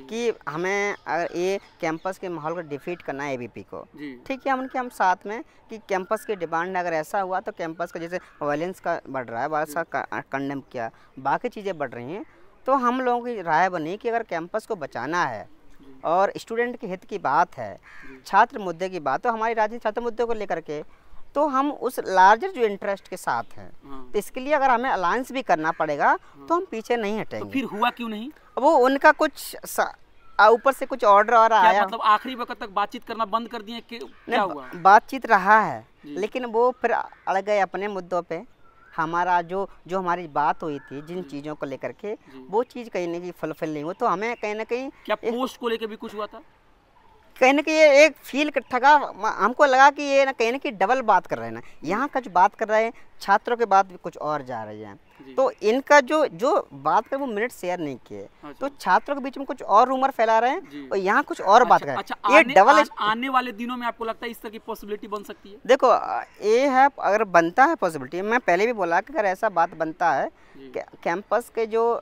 कि हमें अगर ये कैंपस के माहौल को डिफीट करना है एबीपी को, ठीक है, हम साथ में कि कैंपस की डिमांड अगर ऐसा हुआ तो कैंपस का जैसे वायलेंस का बढ़ रहा है, बहुत सा कंडेम किया, बाकी चीज़ें बढ़ रही हैं, तो हम लोगों की राय बनी कि अगर कैंपस को बचाना है और स्टूडेंट के हित की बात है, छात्र मुद्दे की बात, तो हमारी राजनीति छात्र मुद्दे को लेकर के तो हम उस लार्जर जो इंटरेस्ट के साथ हैं, तो इसके लिए अगर हमें अलायंस भी करना पड़ेगा तो हम पीछे नहीं हटेंगे। तो फिर हुआ क्यों नहीं? वो उनका कुछ ऊपर से कुछ ऑर्डर और आया, मतलब आखिरी वक्त तक बातचीत करना बंद कर दिए कि क्या हुआ? बातचीत रहा है लेकिन वो फिर अड़ गए अपने मुद्दों पे। हमारा जो हमारी बात हुई थी जिन चीज़ों को लेकर के, वो चीज़ कहीं ना कहीं फुलफिल नहीं हुई। तो हमें कहीं ना कहीं क्या पोस्ट को लेकर भी कुछ हुआ था? कहीं ना कहीं ये एक फील ठगा, हमको लगा कि ये ना कहीं डबल बात कर रहे हैं ना, यहाँ का जो बात कर रहे हैं छात्रों के बात भी कुछ और जा रही है। तो इनका जो बात कर वो मिनट शेयर नहीं किए, तो छात्रों के बीच में कुछ और रूमर फैला रहे हैं और यहाँ कुछ और बात कर रहे हैं। ये डबल आने वाले दिनों में आपको लगता है इस तरह की पॉसिबिलिटी बन सकती है? देखो ये है, अगर बनता है पॉसिबिलिटी, मैं पहले भी बोला कि अगर ऐसा बात बनता है, कैंपस के जो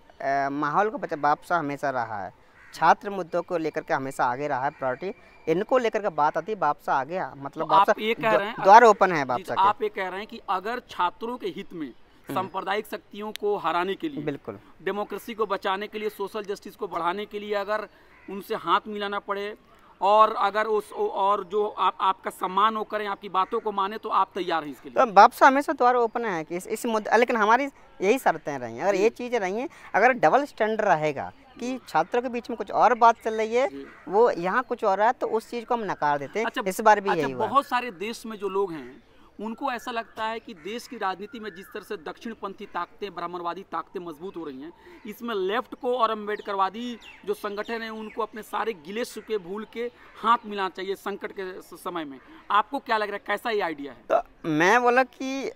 माहौल को बचा बाप साहब हमेशा रहा है, छात्र मुद्दों को लेकर के हमेशा आगे रहा है, प्रायोरिटी इनको लेकर के बात आती है, बाप साहब आगे आ, मतलब बाप साहब द्वार ओपन है बाप साहब। आप ये कह रहे हैं कि अगर छात्रों के हित में सांप्रदायिक शक्तियों को हराने के लिए, बिल्कुल डेमोक्रेसी को बचाने के लिए, सोशल जस्टिस को बढ़ाने के लिए अगर उनसे हाथ मिलाना पड़े और अगर और जो आपका सम्मान हो करें, आपकी बातों को माने, तो आप तैयार हैं इसके लिए? तो बाप साहब हमेशा द्वार ओपन है कि इस मुद्दे, लेकिन हमारी यही शर्तें रही हैं। अगर ये चीज़ें रही हैं, अगर डबल स्टैंडर्ड रहेगा कि छात्रों के बीच में कुछ और बात चल रही है, वो यहाँ कुछ और है, तो उस चीज़ को हम नकार देते हैं। अच्छा, इस बार भी यही हुआ। बहुत सारे देश में जो लोग हैं उनको ऐसा लगता है कि देश की राजनीति में जिस तरह से दक्षिणपंथी ताकतें, ब्राह्मणवादी ताकतें मजबूत हो रही हैं, इसमें लेफ्ट को और अम्बेडकरवादी जो संगठन है उनको अपने सारे गिले सुके भूल के हाथ मिलाना चाहिए संकट के समय में। आपको क्या लग रहा है, कैसा ये आइडिया है? तो मैं बोला कि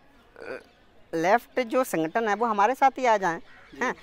लेफ्ट जो संगठन है वो हमारे साथ ही आ जाएं, हैं,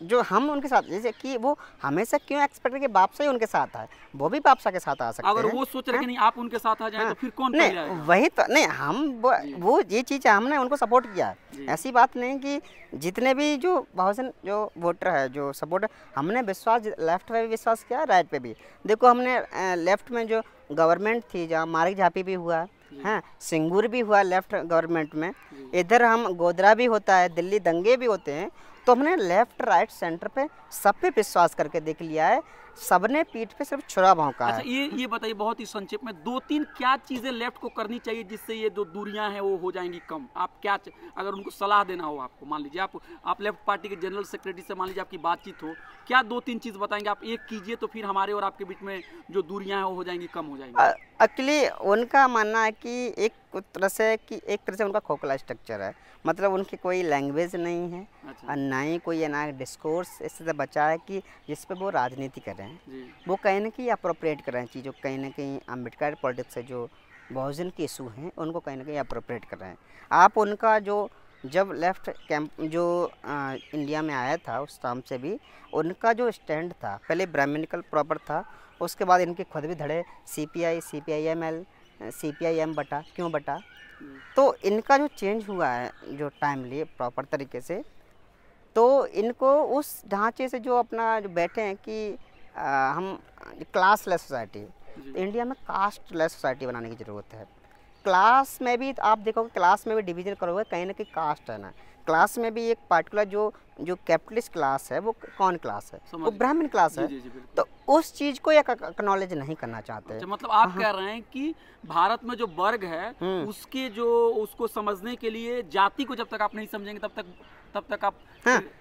जो हम उनके साथ, जैसे कि वो हमेशा क्यों एक्सपेक्ट कि बाप साहब उनके साथ आए, वो भी बाप साहब के साथ आ सकते हैं। अगर वो सोच रहे कि नहीं आप उनके साथ आ जाएं, तो फिर कौन नहीं आएगा? वही तो नहीं, हम वो ये चीज़ हमने उनको सपोर्ट किया है। ऐसी बात नहीं कि जितने भी जो बहुजन जो वोटर है, जो सपोर्ट, हमने विश्वास लेफ्ट पे भी विश्वास किया, राइट पे भी। देखो हमने लेफ्ट में जो गवर्नमेंट थी, जहाँ मारिक झापी भी हुआ है, सिंगूर भी हुआ लेफ्ट गवर्नमेंट में, इधर हम गोधरा भी होता है, दिल्ली दंगे भी होते हैं, तो हमने लेफ्ट राइट सेंटर पे सब पे विश्वास करके देख लिया है, सबने पीठ पे सिर्फ छुरा भौंका है। अच्छा, ये बताइए बहुत ही संक्षेप में, 2-3 क्या चीज़ें लेफ्ट को करनी चाहिए जिससे ये जो दूरियां हैं वो हो जाएंगी कम? आप क्या, अगर उनको सलाह देना हो आपको, मान लीजिए आप लेफ्ट पार्टी के जनरल सेक्रेटरी से मान लीजिए आपकी बातचीत हो, क्या 2-3 चीज़ बताएंगे? आप एक कीजिए तो फिर हमारे और आपके बीच में जो दूरियां हैं वो हो जाएंगी, कम हो जाएंगी। एक्चुअली उनका मानना है कि एक तरह से उनका खोखला स्ट्रक्चर है, मतलब उनकी कोई लैंग्वेज नहीं है। अच्छा। और ना ही कोई ना डिस्कोर्स इससे बचा है कि जिस पे वो राजनीति कर रहे हैं, वो कहीं ना कहीं अप्रोप्रिएट कर रहे हैं चीज़ों, कहीं ना कहीं अम्बेडकर पॉलिटिक्स से जो बहुजन के इशू हैं उनको कहीं ना कहीं अप्रोप्रिएट कर रहे हैं। आप उनका जब लेफ्ट कैंप जो इंडिया में आया था उस टाइम से भी उनका जो स्टैंड था, पहले ब्राह्मणिकल प्रॉपर था, उसके बाद इनके खुद भी धड़े CPI, CPIML, CPIM बटा, क्यों बटा, तो इनका जो चेंज हुआ है जो टाइमली प्रॉपर तरीके से, तो इनको उस ढांचे से जो अपना जो बैठे हैं कि हम क्लास लेस सोसाइटी, इंडिया में कास्ट लेस सोसाइटी बनाने की ज़रूरत है। क्लास में भी आप देखोगे, क्लास में भी डिवीजन करोगे, कहीं ना कहीं कास्ट है ना, क्लास में भी एक पार्टिकुलर जो कैपिटलिस्ट क्लास है वो कौन क्लास है, वो ब्राह्मण क्लास है। तो उस चीज़ को एक्नॉलेज नहीं करना चाहते। अच्छा, मतलब आप कह रहे हैं कि भारत में जो वर्ग है उसको समझने के लिए जाति को जब तक आप नहीं समझेंगे तब तक आप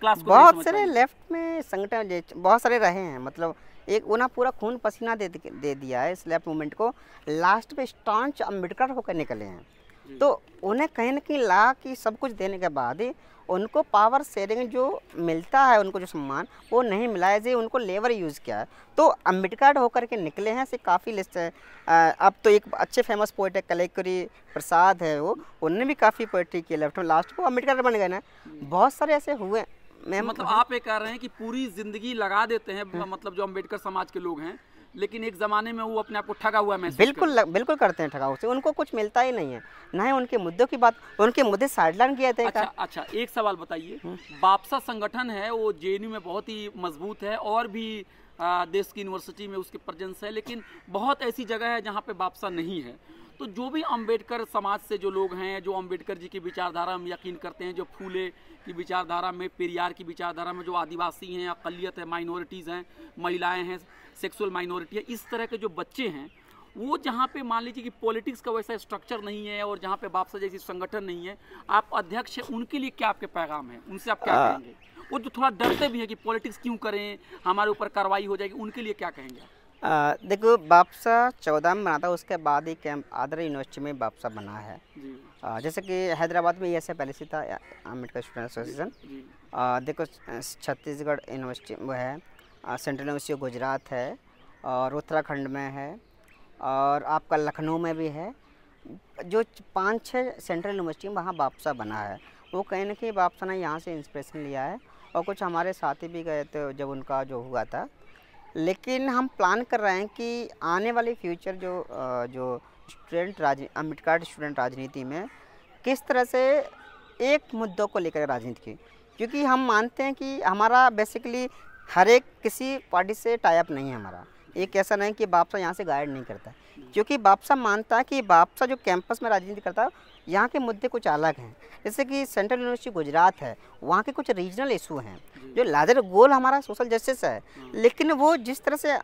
क्लास को बहुत सारे लेफ्ट में संगठन बहुत सारे रहे हैं, मतलब एक उन्हें पूरा खून पसीना दे दिया है इस लेफ्ट मूवमेंट को, लास्ट पे स्टांच अम्बेडकर होकर निकले हैं। तो उन्हें कहीं ना कहीं ला कि सब कुछ देने के बाद ही उनको पावर शेयरिंग जो मिलता है, उनको जो सम्मान वो नहीं मिला है, जो उनको लेबर यूज़ किया है। तो अम्बेडकर होकर के निकले हैं, ऐसे काफ़ी लिस्ट है। अब तो एक अच्छे फेमस पोइट है कलेक्टरी प्रसाद है, वो उन्होंने भी काफ़ी पोइट्री की लेफ्ट में, लास्ट को अम्बेडकर बन गए ना। बहुत सारे ऐसे हुए। मतलब आप ये कह रहे हैं कि पूरी जिंदगी लगा देते हैं, मतलब जो अम्बेडकर समाज के लोग हैं, लेकिन एक ज़माने में वो अपने आप को ठगा हुआ महसूस बिल्कुल करते हैं ठगा से, उनको कुछ मिलता ही नहीं है, ना ही उनके मुद्दों की बात, उनके मुद्दे साइडलाइन किए थे। अच्छा, एक सवाल बताइए, बापसा संगठन है वो जेएनयू में बहुत ही मजबूत है और भी देश की यूनिवर्सिटी में उसके प्रेजेंस है, लेकिन बहुत ऐसी जगह है जहाँ पे बापसा नहीं है। तो जो भी अम्बेडकर समाज से जो लोग हैं, जो अम्बेडकर जी की विचारधारा में यकीन करते हैं, जो फूले की विचारधारा में, पेरियार की विचारधारा में, जो आदिवासी हैं, अक़लियत है, माइनॉरिटीज़ हैं, महिलाएं हैं, सेक्सुअल माइनॉरिटी है, इस तरह के जो बच्चे हैं, वो जहाँ पे मान लीजिए कि पॉलिटिक्स का वैसा स्ट्रक्चर नहीं है और जहाँ पे बापसा जैसी संगठन नहीं है, आप अध्यक्ष हैं, उनके लिए क्या आपके पैगाम है, उनसे आप क्या कहेंगे? वो जो थोड़ा डरते भी हैं कि पॉलिटिक्स क्यों करें, हमारे ऊपर कार्रवाई हो जाएगी, उनके लिए क्या कहेंगे? देखो, बापसा 14 में बना था, उसके बाद ही कैंप आदर यूनिवर्सिटी में बापसा बना है। जैसे कि हैदराबाद में ऐसे पहले से था अम्बेडकर स्टूडेंट एसोसिएशन। देखो, छत्तीसगढ़ यूनिवर्सिटी वो है, सेंट्रल यूनिवर्सिटी गुजरात है, और उत्तराखंड में है, और आपका लखनऊ में भी है। जो 5-6 सेंट्रल यूनिवर्सिटी में वहाँ बापसा बना है। वो कहीं ना कहीं बापसा ने यहाँ से इंस्पिरेशन लिया है, और कुछ हमारे साथी भी गए थे जब उनका जो हुआ था। लेकिन हम प्लान कर रहे हैं कि आने वाली फ्यूचर जो अम्बेडकर स्टूडेंट राजनीति में किस तरह से एक मुद्दों को लेकर राजनीति की, क्योंकि हम मानते हैं कि हमारा बेसिकली हर एक किसी पार्टी से टाई अप नहीं है हमारा। एक ऐसा नहीं कि बापसा यहाँ से गाइड नहीं करता, क्योंकि बापसा मानता है कि बापसा जो कैंपस में राजनीति करता है, यहाँ के मुद्दे कुछ अलग हैं। जैसे कि सेंट्रल यूनिवर्सिटी गुजरात है, वहाँ के कुछ रीजनल इशू हैं, जो लार्जर गोल हमारा सोशल जस्टिस है, लेकिन वो जिस तरह से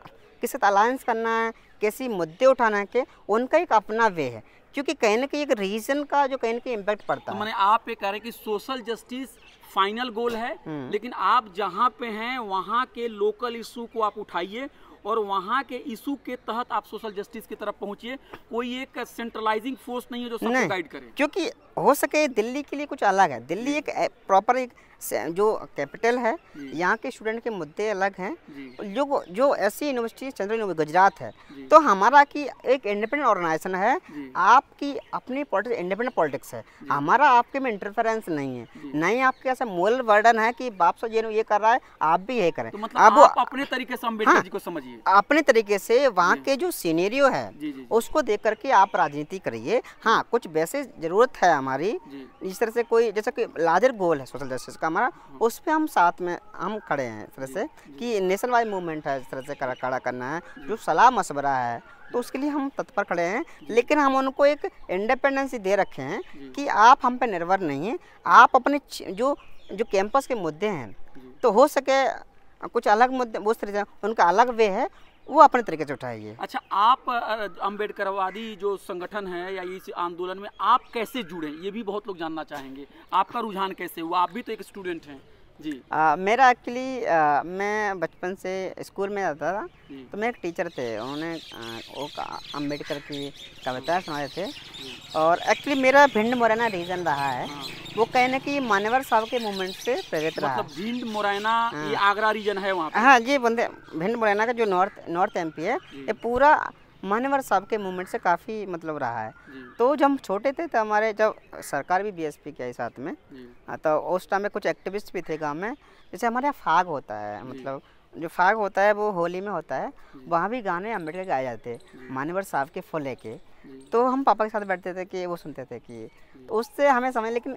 किसी अलायंस करना है, कैसी मुद्दे उठाना है, उनका एक अपना वे है, क्योंकि कहीं ना कहीं एक रीजन का जो कहीं ना कहीं इम्पैक्ट पड़ता है। मैंने आप ये कह रहे हैं कि सोशल जस्टिस फाइनल गोल है, लेकिन आप जहाँ पे हैं वहाँ के लोकल इशू को आप उठाइए और वहाँ के इशू के तहत आप सोशल जस्टिस की तरफ पहुँचिए। कोई एक सेंट्रलाइजिंग फोर्स नहीं है जो सबको गाइड करे, क्योंकि हो सके दिल्ली के लिए कुछ अलग है। दिल्ली एक प्रॉपर एक जो कैपिटल है, यहाँ के स्टूडेंट के मुद्दे अलग हैं। जो ऐसी यूनिवर्सिटी सेंट्रल यूनिवर्सिटी गुजरात है, तो हमारा की एक इंडिपेंडेंट ऑर्गेनाइजेशन है, आपकी अपनी इंडिपेंडेंट पॉलिटिक्स है, हमारा आपके में इंटरफेरेंस नहीं है, नहीं आपके ऐसा मोरल बर्डन है कि बापसा ये कर रहा है आप भी ये करें। तो मतलब आप अपने तरीके से अम्बेडकर जी को समझिए, अपने तरीके से वहाँ के जो सीनेरियो है उसको देख करके आप राजनीति करिए। हाँ, कुछ वैसे जरूरत है हमारी, इस तरह से कोई जैसा कि लार्जर गोल है सोशल जस्टिस का हमारा, उस पर हम साथ में हम खड़े हैं इस तरह से कि नेशनल वाइड मूवमेंट है, इस तरह से खड़ा करना है, जो सलाह मशवरा है, तो उसके लिए हम तत्पर खड़े हैं। लेकिन हम उनको एक इंडिपेंडेंस दे रखे हैं कि आप हम पे निर्भर नहीं हैं, आप अपने जो कैंपस के मुद्दे हैं, तो हो सके कुछ अलग मुद्दे उस तरह से उनका अलग वे है, वो अपने तरीके से उठाइए। अच्छा, आप अम्बेडकरवादी जो संगठन है या इस आंदोलन में आप कैसे जुड़े, ये भी बहुत लोग जानना चाहेंगे। आपका रुझान कैसे हुआ? आप भी तो एक स्टूडेंट हैं जी। मेरा एक्चुअली मैं बचपन से स्कूल में जाता था, तो मेरे एक टीचर थे, उन्होंने वो अम्बेडकर की कविता सुनाए थे, और एक्चुअली मेरा भिंड मुरैना रीजन रहा है, वो कहने की मान्यवर साहब के मूवमेंट से प्रेरित रहा। मतलब भिंड मुरैना ये आगरा रीजन है वहाँ पे? हाँ जी, भिंड मुरैना का जो नॉर्थ एमपी है, ये पूरा मान्यवर साहब के मूवमेंट से काफ़ी मतलब रहा है। तो जब हम छोटे थे तो हमारे जब सरकार भी बीएसपी किया साथ में, तो उस टाइम में कुछ एक्टिविस्ट भी थे गांव में। जैसे हमारे यहाँ फाग होता है, मतलब जो फाग होता है वो होली में होता है, वहाँ भी गाने अम्बेडकर गाए जाते मान्यवर साहब के फुल लेके। तो हम पापा के साथ बैठते थे कि वो सुनते थे कि, तो उससे हमें समझ, लेकिन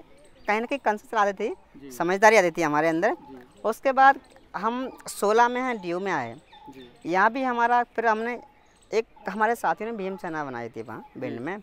कहीं ना कहीं कंसेप्ट आती थी, समझदारी आती थी हमारे अंदर। उसके बाद हम 16 में हैं DU में आए, यहाँ भी हमारा फिर हमने एक हमारे साथियों ने भीम सेना बनाई थी वहाँ भिंड में,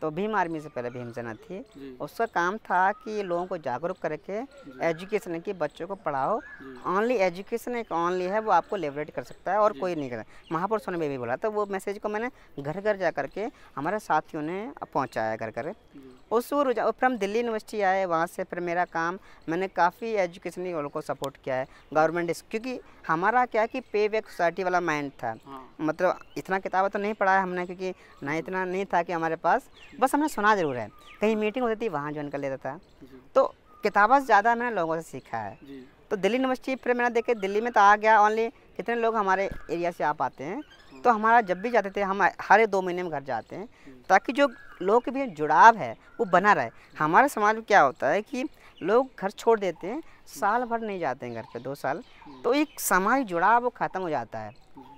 तो भीम आर्मी से पहले भीमसेना थी। जी। उसका काम था कि लोगों को जागरूक करके एजुकेशन की बच्चों को पढ़ाओ। जी। ओनली एजुकेशन एक ओनली है, वो आपको लिबरेट कर सकता है और जी। कोई नहीं कर। महापुरुषों ने भी बोला, तो वो मैसेज को मैंने घर घर जा करके हमारे साथियों ने पहुंचाया घर घर। जी। उस फिर हम दिल्ली यूनिवर्सिटी आए, वहाँ से फिर मेरा काम, मैंने काफ़ी एजुकेशनली वालों को सपोर्ट किया है गवर्नमेंट, क्योंकि हमारा क्या है कि पे बैक सोसाइटी वाला माइंड था। हाँ। मतलब इतना किताबें तो नहीं पढ़ा है हमने, क्योंकि ना इतना नहीं था कि हमारे पास, बस हमने सुना ज़रूर है, कहीं मीटिंग होती थी वहाँ ज्वाइन कर लेता था। जी। तो किताबें ज़्यादा मैंने लोगों से सीखा है। जी। तो दिल्ली यूनिवर्सिटी फिर मैंने देखे, दिल्ली में तो आ गया, ओनली कितने लोग हमारे एरिया से आ पाते हैं। तो हमारा जब भी जाते थे, हम हर 2 महीने में घर जाते हैं, ताकि जो लोगों के बीच जुड़ाव है वो बना रहे। हमारे समाज में क्या होता है कि लोग घर छोड़ देते हैं, साल भर नहीं जाते हैं घर पे, 2 साल, तो एक सामाजिक जुड़ाव वो ख़त्म हो जाता है।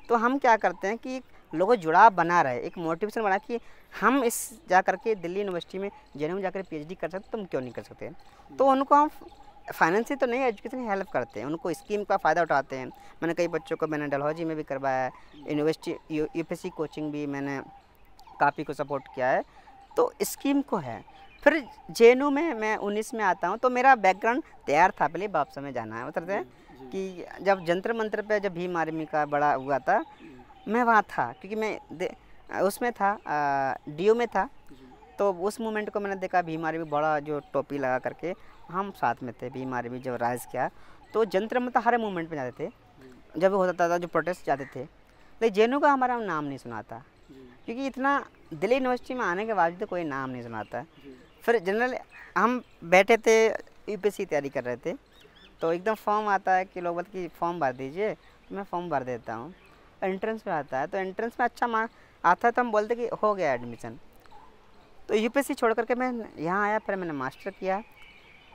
तो हम क्या करते हैं कि लोगों को जुड़ाव बना रहे, एक मोटिवेशन बना कि हम इस जा करके दिल्ली यूनिवर्सिटी में जेएनयू में जाकर पीएचडी कर सकते, तुम क्यों नहीं कर सकते। तो उनको हम फाइनेंशियल तो नहीं, एजुकेशन हेल्प करते हैं, उनको स्कीम का फ़ायदा उठाते हैं। मैंने कई बच्चों को मैंने डलहौजी में भी करवाया है, यूनिवर्सिटी यूपीएससी कोचिंग भी मैंने काफ़ी को सपोर्ट किया है। तो स्कीम को है। फिर जेएनयू में मैं 19 में आता हूँ, तो मेरा बैकग्राउंड तैयार था, पहले वापस में जाना है उतरते हैं कि जब जंतर मंतर पे जब भीम आर्मी का बड़ा हुआ था, मैं वहाँ था, क्योंकि मैं उसमें था, डीओ में था। तो उस मोमेंट को मैंने देखा, भीम आर्मी बड़ा जो टोपी लगा करके, हम साथ में थे। भीम आर्मी जब राइज किया तो जंतर मंतर हर मूवमेंट में जाते थे, जब होता था जो प्रोटेस्ट जाते थे, लेकिन जेएनयू का हमारा नाम नहीं सुना था, क्योंकि इतना दिल्ली यूनिवर्सिटी में आने के बावजूद कोई नाम नहीं सुना था। फिर जनरल हम बैठे थे, यूपीएससी तैयारी कर रहे थे, तो एकदम फॉर्म आता है कि लोग बोलते कि फॉर्म भर दीजिए, तो मैं फॉर्म भर देता हूँ। एंट्रेंस में आता है, तो एंट्रेंस में अच्छा मार्क आता है, तो हम बोलते कि हो गया एडमिशन। तो यूपीएससी छोड़ करके मैं यहाँ आया, फिर मैंने मास्टर किया,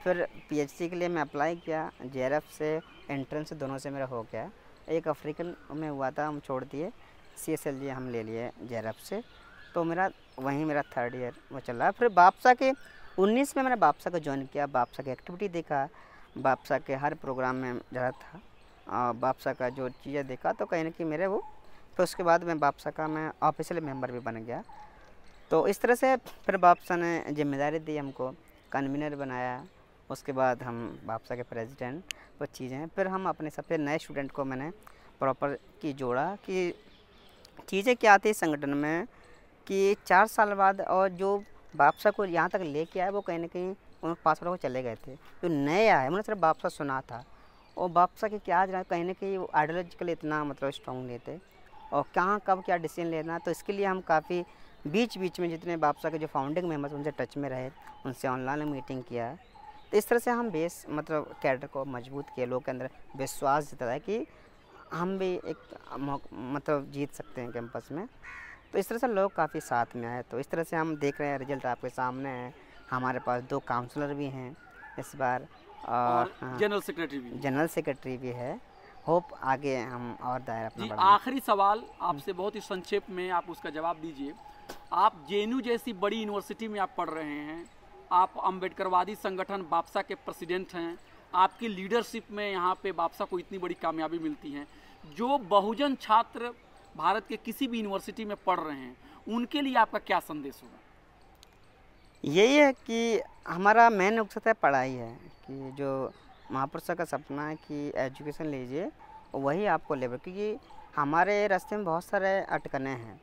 फिर पीएचडी के लिए मैं अप्लाई किया, जेआरएफ से एंट्रेंस दोनों से मेरा हो गया। एक अफ्रीकन में हुआ था, हम छोड़ दिए, CSLG हम ले लिए जेआरएफ से, तो मेरा वहीं मेरा 3rd ईयर वो चल रहा है। फिर बापसा के 19 में मैंने बापसा को ज्वाइन किया, बापसा की एक्टिविटी देखा, बापसा के हर प्रोग्राम में जा था, बापसा का जो चीज़ें देखा, तो कहीं ना कहीं मेरे वो, फिर उसके बाद मैं बापसा का मैं ऑफिशियल मेंबर भी बन गया। तो इस तरह से फिर बापसा ने जिम्मेदारी दी हमको, कन्वीनर बनाया, उसके बाद हम बापसा के प्रेसिडेंट, वो चीज़ें। फिर हम अपने सबसे नए स्टूडेंट को मैंने प्रॉपर की जोड़ा कि चीज़ें क्या थी संगठन में, कि 4 साल बाद और जो बापसा को यहाँ तक लेके आए, वो कहीं ना कहीं उन पास वालों को चले गए थे। जो नए आए, उन्होंने सिर्फ बापसा सुना था, और बापसा के क्या कहीं ना कहीं वो आइडियोलॉजिकली इतना मतलब स्ट्रॉन्ग नहीं थे, और कहाँ कब क्या डिसीजन लेना। तो इसके लिए हम काफ़ी बीच बीच में जितने बापसा के जो फाउंडिंग मेम्बर्स, उनसे टच में रहे, उनसे ऑनलाइन मीटिंग किया। तो इस तरह से हम बेस मतलब कैडर को मजबूत किए, लोगों के अंदर विश्वास जीता है कि हम भी एक मतलब जीत सकते हैं कैंपस में। तो इस तरह से लोग काफ़ी साथ में आए। तो इस तरह से हम देख रहे हैं, रिजल्ट आपके सामने है। हमारे पास 2 काउंसलर भी हैं इस बार, और जनरल सेक्रेटरी भी है। होप आगे हम और दायरा अपना बढ़ाएं। आखिरी सवाल आपसे, बहुत ही संक्षेप में आप उसका जवाब दीजिए। आप जेएनयू जैसी बड़ी यूनिवर्सिटी में आप पढ़ रहे हैं, आप अम्बेडकरवादी संगठन बापसा के प्रेसिडेंट हैं, आपकी लीडरशिप में यहाँ पे बापसा को इतनी बड़ी कामयाबी मिलती है। जो बहुजन छात्र भारत के किसी भी यूनिवर्सिटी में पढ़ रहे हैं, उनके लिए आपका क्या संदेश होगा? यही है कि हमारा मेन मकसद है पढ़ाई है, कि जो महापुरुषों का सपना है कि एजुकेशन लीजिए, वही आपको लेबर, क्योंकि हमारे रास्ते में बहुत सारे अटकने हैं।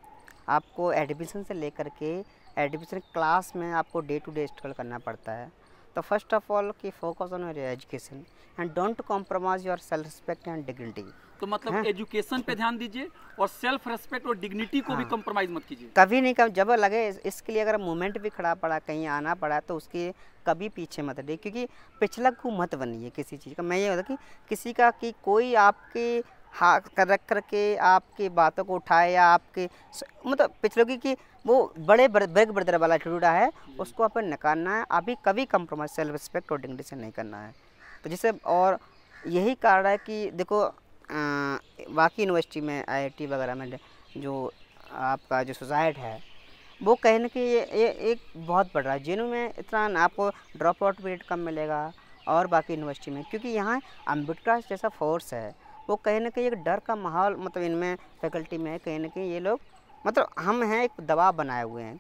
आपको एडमिशन से लेकर के एडमिशन क्लास में आपको डे टू डे स्ट्रगल करना पड़ता है। तो फर्स्ट ऑफ ऑल कि focus on your education and don't compromise your self respect and dignity. तो मतलब एजुकेशन पे ध्यान दीजिए और सेल्फ रिस्पेक्ट और डिग्निटी को भी कॉम्प्रोमाइज मत कीजिए। कभी नहीं, कभी जब लगे इसके लिए अगर मूवमेंट भी खड़ा पड़ा, कहीं आना पड़ा, तो उसके कभी पीछे मत हटिए, क्योंकि पिछला को मत बनिए किसी चीज़ का। मैं ये होता कि किसी का कि कोई आपके हाथ रख करके आपकी बातों को उठाए, या आपके मतलब पिछले की वो बड़े ब्रेक ब्रदर वाला एटीट्यूड है, उसको अपन नकारना है। अभी कभी कंप्रोमाइज सेल्फ रिस्पेक्ट और डिग्निटी से नहीं करना है। तो जिससे, और यही कारण है कि देखो बाकी यूनिवर्सिटी में IIT वगैरह में जो आपका जो सोसाइटी है, वो कहीं ना कहीं ये एक बहुत बढ़ रहा है। जेएनयू में इतना आपको ड्रॉप आउट पीरियड कम मिलेगा, और बाकी यूनिवर्सिटी में, क्योंकि यहाँ अम्बेडकर जैसा फोर्स है, वो कहीं ना कहीं एक डर का माहौल मतलब इनमें फैकल्टी में है। कहीं ना कहीं ये लोग मतलब हम हैं एक दबाव बनाए हुए हैं,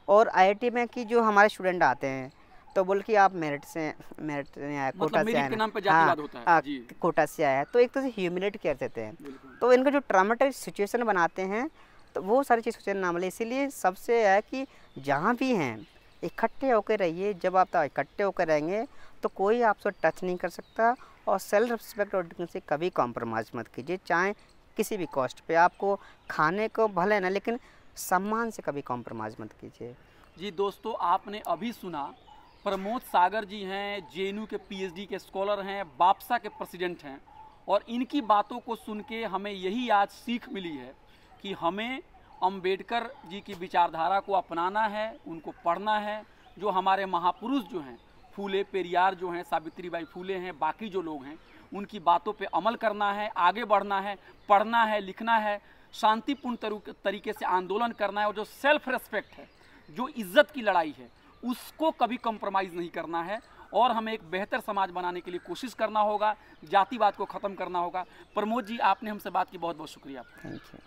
और आईआईटी में कि जो हमारे स्टूडेंट आते हैं तो बोल कि आप मेरिट से आया, कोटा से आए के नाम पे हाँ, जातिवाद होता है जी। कोटा से आया है, तो एक तरह से ह्यूमिलेट कर देते हैं। तो इनका जो ट्रामेटिक सिचुएशन बनाते हैं तो वो सारी चीज़ सोचना ना मिले। इसीलिए सबसे है कि जहाँ भी हैं इकट्ठे होकर रहिए। जब आप इकट्ठे होकर रहेंगे तो कोई आपसे टच नहीं कर सकता। और सेल्फ रिस्पेक्ट और डिग्निटी से कभी कॉम्प्रोमाइज़ मत कीजिए, चाहे किसी भी कॉस्ट पे आपको खाने को भले ना, लेकिन सम्मान से कभी कॉम्प्रोमाइज़ मत कीजिए। जी दोस्तों, आपने अभी सुना प्रमोद सागर जी हैं, जेएनयू के पीएचडी के स्कॉलर हैं, बापसा के प्रेसिडेंट हैं। और इनकी बातों को सुन के हमें यही आज सीख मिली है कि हमें अंबेडकर जी की विचारधारा को अपनाना है, उनको पढ़ना है। जो हमारे महापुरुष जो हैं, फूले पेरियार जो हैं, सावित्रीबाई फूले हैं, बाकी जो लोग हैं, उनकी बातों पे अमल करना है, आगे बढ़ना है, पढ़ना है, लिखना है, शांतिपूर्ण तरीके से आंदोलन करना है। और जो सेल्फ रेस्पेक्ट है, जो इज्जत की लड़ाई है, उसको कभी कंप्रोमाइज़ नहीं करना है। और हमें एक बेहतर समाज बनाने के लिए कोशिश करना होगा, जातिवाद को ख़त्म करना होगा। प्रमोद जी, आपने हमसे बात की, बहुत बहुत शुक्रिया। Thank you.